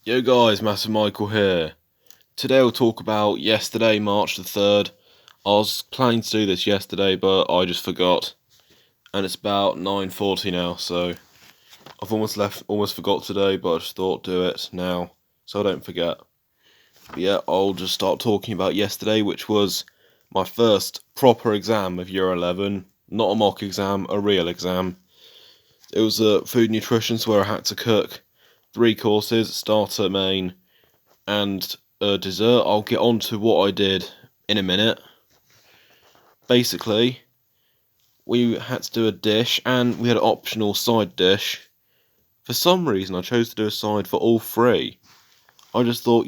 Yo guys, Massive Michael here. Today we'll talk about yesterday, March the 3rd. I was planning to do this yesterday, but I just forgot. And it's about 9:40 now, so I've almost forgot today, but I just thought do it now, so I don't forget. But yeah, I'll just start talking about yesterday, which was my first proper exam of Year 11. Not a mock exam, a real exam. It was a food nutrition, so where I had to cook 3 courses, starter, main, and a dessert. I'll get on to what I did in a minute. Basically, we had to do a dish, and we had an optional side dish. For some reason, I chose to do a side for all 3. I just thought,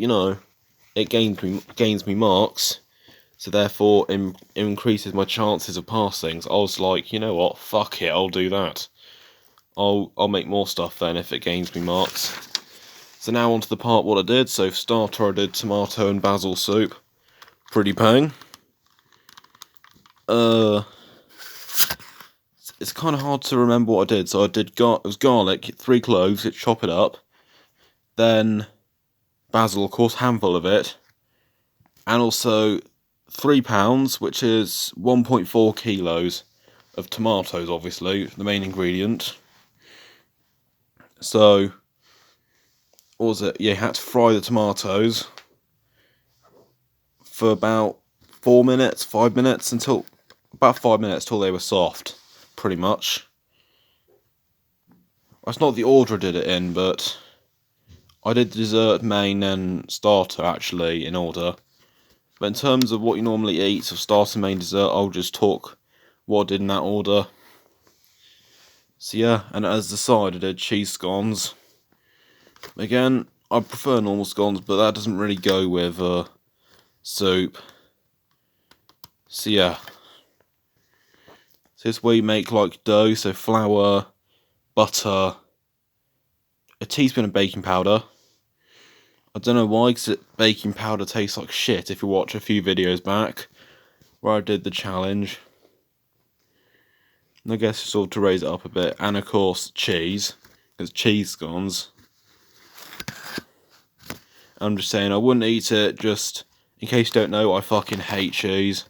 it gains me marks, so therefore increases my chances of passing. So I was like, you know what, fuck it, I'll do that. I'll make more stuff then if it gains me marks. So now on to the part what I did. So for starter, I did tomato and basil soup. Pretty pang. It's kind of hard to remember what I did. So I did it was garlic, 3 cloves, chop it up. Then basil, of course, handful of it. And also 3 pounds, which is 1.4 kilos of tomatoes, obviously, the main ingredient. So, what was it? Yeah, you had to fry the tomatoes for about 5 minutes till they were soft, pretty much. That's not the order I did it in, but I did dessert, main, and starter actually in order. But in terms of what you normally eat, so starter, main, dessert, I'll just talk what I did in that order. So yeah, and as the side I did cheese scones. Again, I prefer normal scones, but that doesn't really go with soup. So yeah. So this is where you make like dough, so flour, butter, a teaspoon of baking powder. I don't know why, because baking powder tastes like shit if you watch a few videos back where I did the challenge. And I guess sort of to raise it up a bit. And of course, cheese, because cheese scones. I'm just saying, I wouldn't eat it, just in case you don't know, I fucking hate cheese.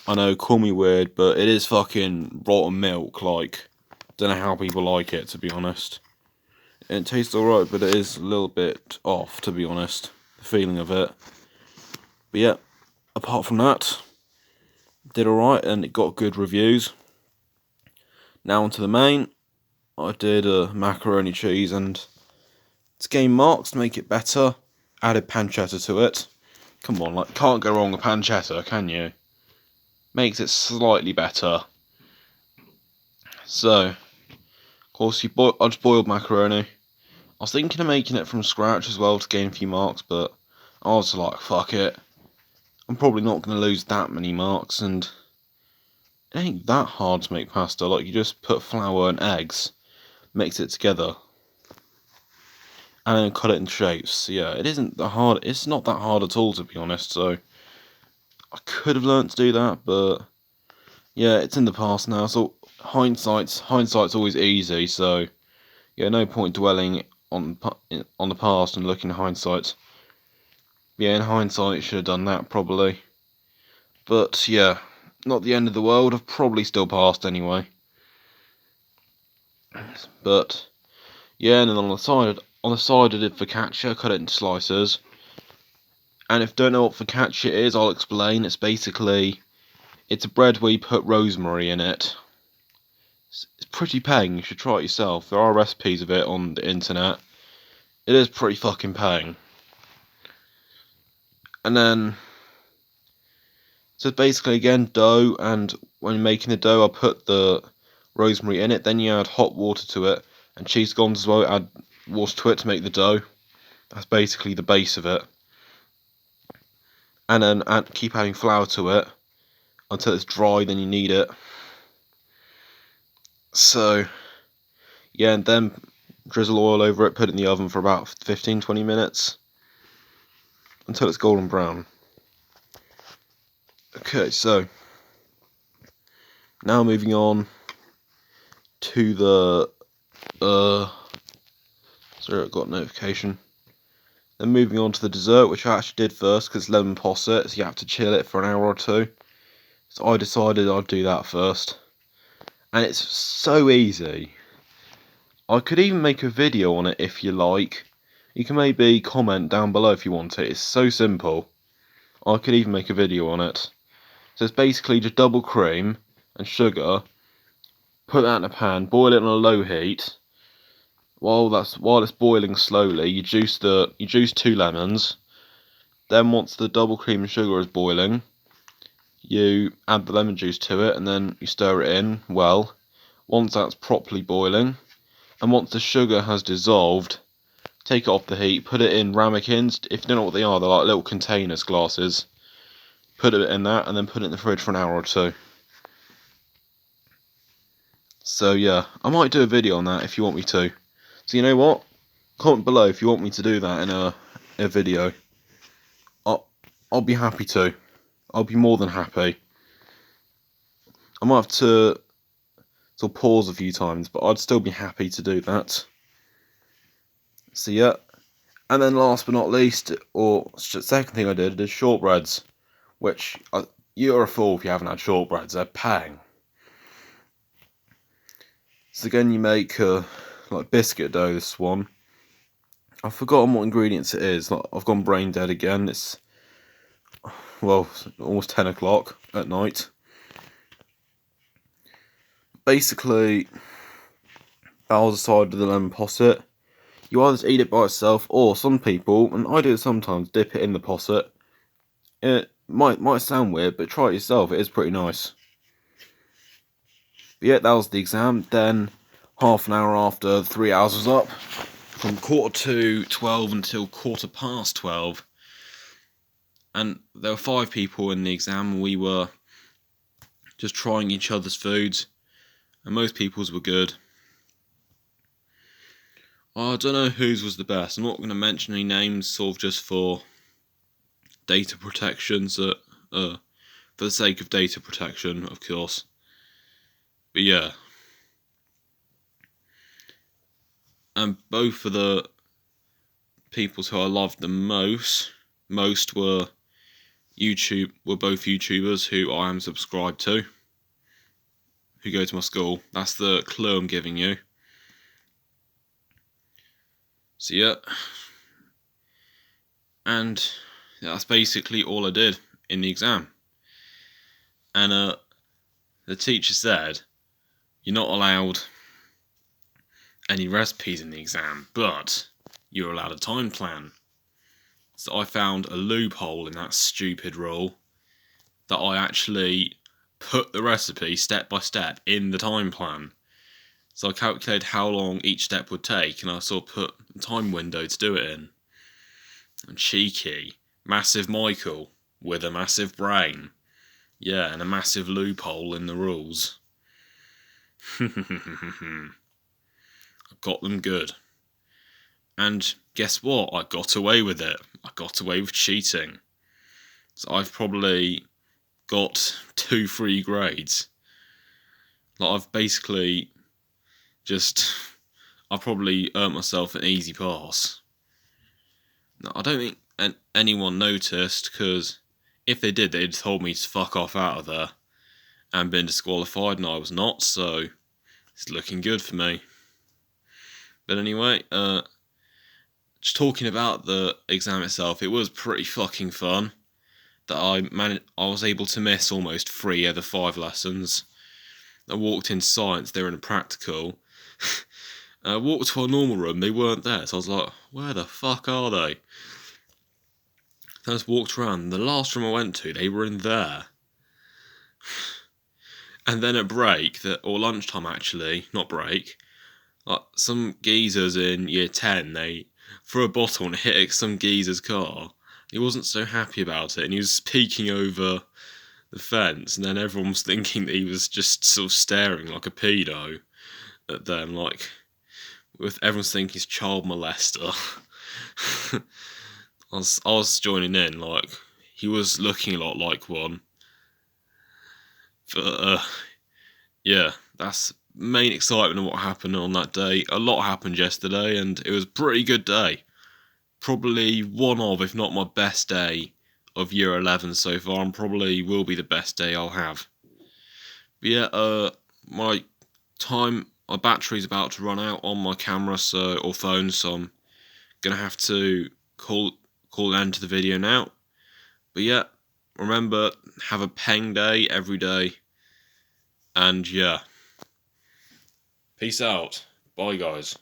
I know, call me weird, but it is fucking rotten milk, like, don't know how people like it, to be honest. It tastes alright, but it is a little bit off, to be honest, the feeling of it. But yeah, apart from that, did alright, and it got good reviews. Now onto the main. I did macaroni cheese, and to gain marks to make it better, added pancetta to it. Come on, like, can't go wrong with pancetta, can you? Makes it slightly better. So, of course, I just boiled macaroni. I was thinking of making it from scratch as well to gain a few marks, but I was like, fuck it. I'm probably not going to lose that many marks, and it ain't that hard to make pasta. Like, you just put flour and eggs, mix it together, and then cut it in shapes. So yeah, it isn't that hard. It's not that hard at all, to be honest. So I could have learnt to do that, but yeah, it's in the past now. So hindsight's always easy. So yeah, no point dwelling on the past and looking at hindsight. Yeah, in hindsight, should have done that probably. But yeah, not the end of the world. I've probably still passed anyway. But yeah, and then on the side I did focaccia, cut it into slices. And if you don't know what focaccia is, I'll explain. It's a bread where you put rosemary in it. It's pretty pang, you should try it yourself. There are recipes of it on the internet. It is pretty fucking pang. And then, so basically again, dough, and when you're making the dough, I put the rosemary in it, then you add hot water to it, and cheese scones as well, add water to it to make the dough. That's basically the base of it. And then keep adding flour to it until it's dry, then you knead it. So, yeah, and then drizzle oil over it, put it in the oven for about 15-20 minutes until it's golden brown. Okay, so now moving on to the sorry, I got a notification. Then moving on to the dessert, which I actually did first because lemon posset, so you have to chill it for an hour or two. So I decided I'd do that first. And it's so easy. I could even make a video on it if you like. You can maybe comment down below if you want it. It's so simple. I could even make a video on it. So it's basically just double cream and sugar. Put that in a pan, boil it on a low heat. While it's boiling slowly, you juice 2 lemons. Then once the double cream and sugar is boiling, you add the lemon juice to it and then you stir it in well. Once that's properly boiling, and once the sugar has dissolved, take it off the heat, put it in ramekins. If you don't know what they are, they're like little containers, glasses. Put it in that and then put it in the fridge for an hour or two. So yeah, I might do a video on that if you want me to. So you know what? Comment below if you want me to do that in a video. I'll be happy to. I'll be more than happy. I might have to sort of pause a few times, but I'd still be happy to do that. So yeah. And then last but not least, or second thing I did is shortbreads, which you're a fool if you haven't had shortbreads. They're pang. So again, you make like biscuit dough. This one, I've forgotten what ingredients it is. Like, I've gone brain dead again. It's almost 10 o'clock at night. Basically, that was the side of the lemon posset. You either eat it by itself, or some people, and I do it sometimes, dip it in the posset. It might sound weird, but try it yourself. It is pretty nice. But yeah, that was the exam. Then half an hour after 3 hours was up, from 11:45 until 12:15. And there were 5 people in the exam, and we were just trying each other's foods, and most people's were good. I don't know whose was the best. I'm not going to mention any names, sort of just for data protection, so, for the sake of data protection, of course. But yeah. And both of the people who I loved the most were both YouTubers who I am subscribed to, who go to my school. That's the clue I'm giving you. So yeah, and that's basically all I did in the exam. And the teacher said, you're not allowed any recipes in the exam, but you're allowed a time plan. So I found a loophole in that stupid rule, that I actually put the recipe step by step in the time plan. So I calculated how long each step would take, and I sort of put a time window to do it in. And cheeky, massive Michael with a massive brain. Yeah, and a massive loophole in the rules. I got them good. And guess what? I got away with it. I got away with cheating. So I've probably got 2 free grades. Like, I've basically I probably earned myself an easy pass. Now, I don't think anyone noticed, because if they did, they'd told me to fuck off out of there and been disqualified, and I was not, so it's looking good for me. But anyway, just talking about the exam itself, it was pretty fucking fun. That I was able to miss almost 3 of the 5 lessons. I walked in science, they were in a practical. I walked to our normal room, they weren't there, so I was like, where the fuck are they? So I just walked around, the last room I went to, they were in there. And then at break, or lunchtime actually, not break, some geezers in year 10, they threw a bottle and hit some geezer's car. He wasn't so happy about it, and he was peeking over the fence, and then everyone was thinking that he was just sort of staring like a pedo at them, like, with everyone's thinking he's child molester. I was joining in, like, he was looking a lot like one. But, yeah, that's main excitement of what happened on that day. A lot happened yesterday, and it was a pretty good day. probably one of, if not my best day of year 11 so far, and probably will be the best day I'll have. But yeah, my battery's about to run out on my camera or phone, so I'm gonna have to call an end to the video now. But yeah, remember, have a peng day every day, and yeah, peace out. Bye guys.